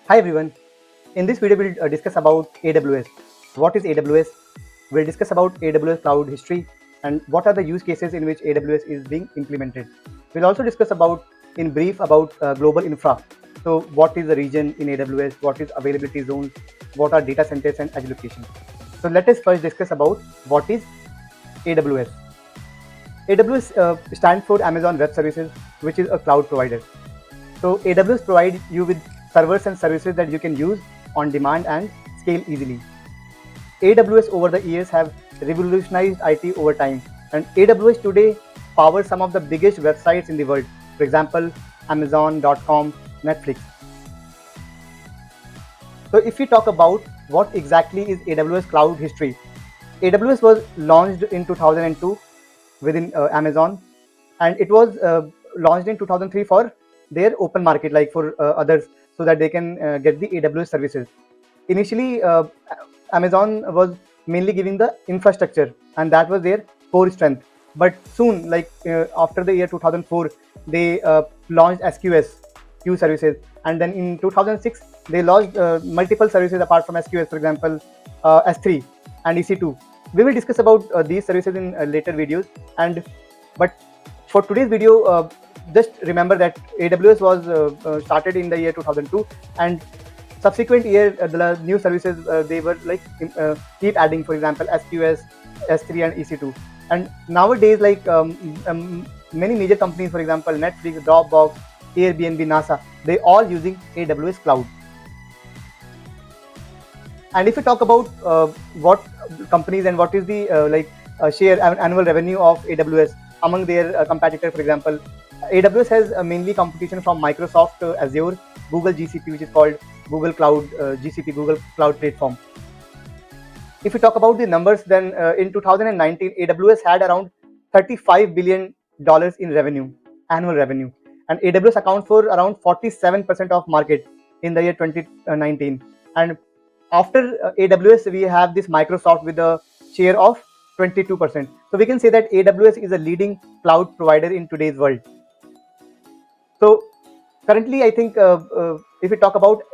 Hi everyone. In this video we'll discuss about AWS. What is AWS? We'll discuss about AWS cloud history and what are the use cases in which AWS is being implemented. We'll also discuss about in brief about global infra. So what is the region in AWS? What is availability zones? What are data centers and edge locations? So let us first discuss about what is AWS. AWS stands for Amazon Web Services, which is a cloud provider. So AWS provides you with servers and services that you can use on demand and scale easily. AWS over the years have revolutionized IT over time, and AWS today powers some of the biggest websites in the world. For example, Amazon.com, Netflix. So if we talk about what exactly is AWS cloud history, AWS was launched in 2002 within Amazon, and it was launched in 2003 for their open market, like for others, so that they can get the AWS services. Initially, Amazon was mainly giving the infrastructure, and that was their core strength. But soon, like after the year 2004, they launched SQS, Q services, and then in 2006 they launched multiple services apart from SQS, for example, S3 and EC2. We will discuss about these services in later videos, but for today's video, just remember that AWS was started in the year 2002, and subsequent year the new services they were like keep adding, for example SQS, S3 and EC2. And nowadays, like many major companies, for example Netflix, Dropbox, Airbnb, NASA, they all using AWS cloud. And if we talk about what companies and what is the share annual revenue of AWS among their competitors, for example, AWS has mainly competition from Microsoft Azure, Google GCP, which is called Google Cloud GCP, Google Cloud Platform. If we talk about the numbers, then in 2019, AWS had around $35 billion in revenue, annual revenue, and AWS accounts for around 47% of market in the year 2019. And after AWS, we have this Microsoft with a share of 22%. So we can say that AWS is a leading cloud provider in today's world. So currently, I think if we talk about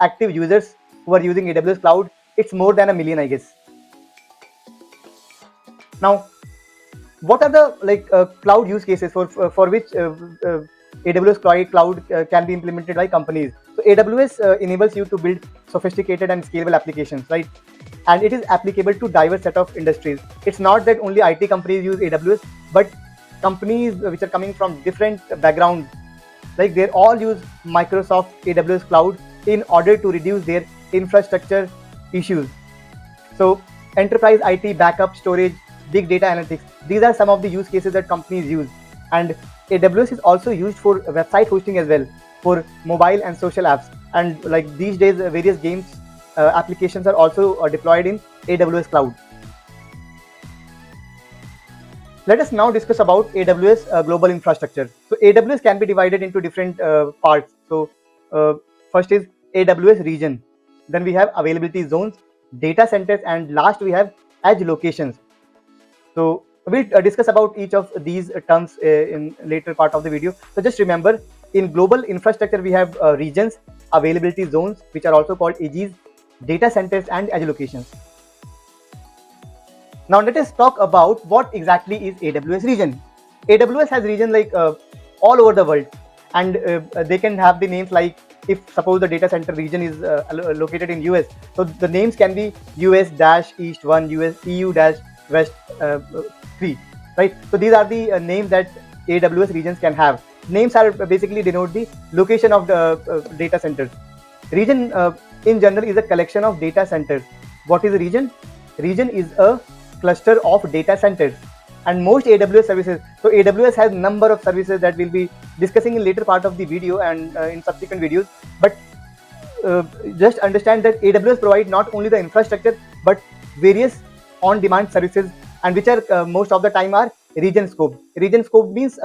active users who are using AWS cloud, it's more than 1 million, I guess. Now, what are the cloud use cases for which AWS cloud can be implemented by companies? So AWS enables you to build sophisticated and scalable applications, right? And it is applicable to diverse set of industries. It's not that only IT companies use AWS, but companies which are coming from different backgrounds, like they all use Microsoft AWS cloud in order to reduce their infrastructure issues. So enterprise IT, backup, storage, big data analytics, these are some of the use cases that companies use. And AWS is also used for website hosting as well, for mobile and social apps. And like these days, various games applications are also deployed in AWS cloud. Let us now discuss about AWS global infrastructure. So AWS can be divided into different parts. So first is AWS region, then we have availability zones, data centers, and last we have edge locations. So we'll discuss about each of these terms in later part of the video. So just remember, in global infrastructure we have regions, availability zones, which are also called edges, data centers, and edge locations. Now let us talk about what exactly is AWS region. AWS has region like all over the world, and they can have the names like, if suppose the data center region is located in US, so the names can be US-East 1, US EU-West 3, right? So these are the names that AWS regions can have. Names are basically denote the location of the data centers. Region in general is a collection of data centers. What is a region? Region is a cluster of data centers. And most AWS services, so AWS has number of services that we'll be discussing in later part of the video and in subsequent videos. But just understand that AWS provide not only the infrastructure but various on-demand services, and which are most of the time are region scope. Region scope means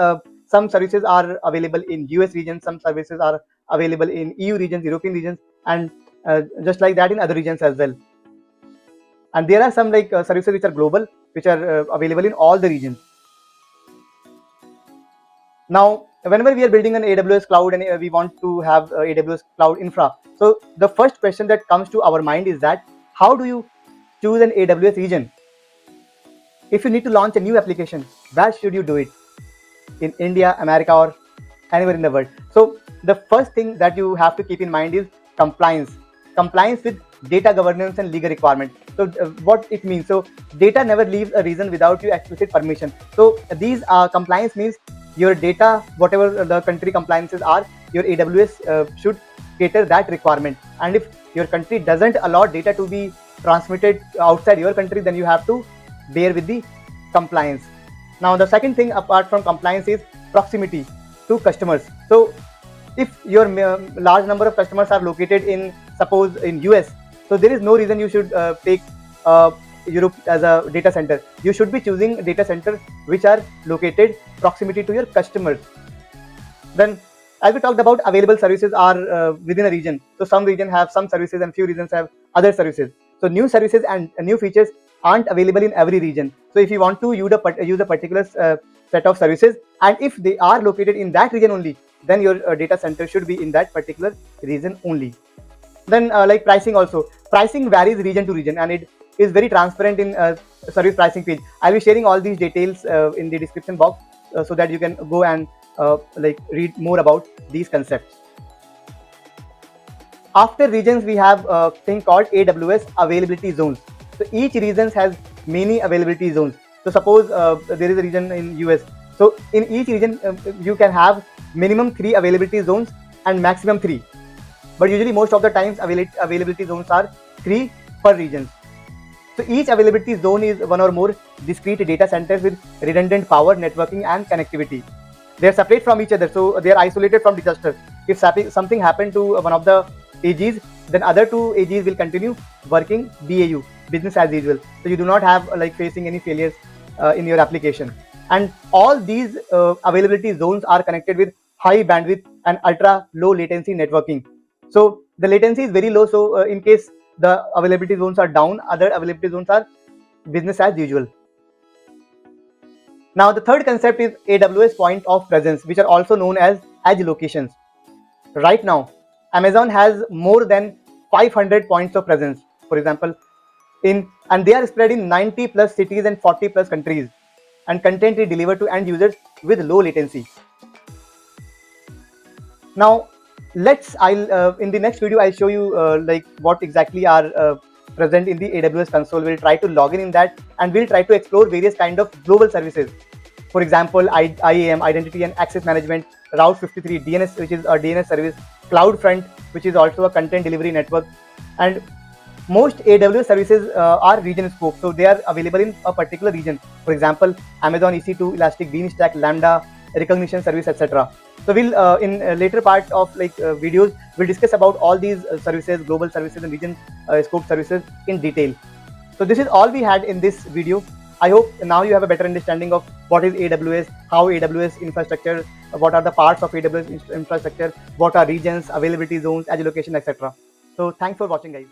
some services are available in US regions, some services are available in EU regions, European regions, and just like that in other regions as well. And there are some like services which are global, which are available in all the regions. Now whenever we are building an AWS cloud and we want to have AWS cloud infra, so the first question that comes to our mind is that how do you choose an AWS region? If you need to launch a new application, where should you do it? In India, America, or anywhere in the world? So the first thing that you have to keep in mind is compliance with data governance and legal requirement. So what it means, so data never leaves a region without your explicit permission. So these compliance means your data, whatever the country compliances are, your AWS should cater that requirement. And if your country doesn't allow data to be transmitted outside your country, then you have to bear with the compliance. Now the second thing apart from compliance is proximity to customers. So if your large number of customers are located in, suppose in US, so there is no reason you should take Europe as a data center. You should be choosing data centers which are located proximity to your customers. Then as we talked about, available services are within a region. So some region have some services and few regions have other services. So new services and new features aren't available in every region. So if you want to use a particular set of services, and if they are located in that region only, then your data center should be in that particular region only. Then like pricing also. Pricing varies region to region, and it is very transparent in service pricing page. I'll be sharing all these details in the description box so that you can go and like read more about these concepts. After regions, we have a thing called AWS availability zones. So each region has many availability zones. So suppose there is a region in US. So in each region, you can have minimum 3 availability zones and maximum 3. But usually most of the times availability zones are 3 per region. So each availability zone is one or more discrete data centers with redundant power, networking, and connectivity. They are separate from each other, so they are isolated from disaster. If something happened to one of the AGs, then other 2 AGs will continue working BAU, business as usual. So you do not have like facing any failures in your application. And all these availability zones are connected with high bandwidth and ultra low latency networking. So the latency is very low. So in case the availability zones are down, other availability zones are business as usual. Now the third concept is AWS point of presence, which are also known as edge locations. Right now, Amazon has more than 500 points of presence, for example, and they are spread in 90 plus cities and 40 plus countries, and content is delivered to end users with low latency. Now I'll in the next video I'll show you like what exactly are present in the AWS console. We'll try to log in that, and we'll try to explore various kind of global services. For example, IAM, Identity and Access Management, Route 53, DNS, which is a DNS service, CloudFront, which is also a content delivery network. And most AWS services are region scope, so they are available in a particular region. For example, Amazon EC2, Elastic Beanstalk, Lambda, Recognition Service, etc. So we'll in later part of like videos, we'll discuss about all these services, global services and region scope services in detail. So this is all we had in this video. I hope now you have a better understanding of what is AWS, how AWS infrastructure, what are the parts of AWS infrastructure, what are regions, availability zones, edge location, etc. So thanks for watching, guys.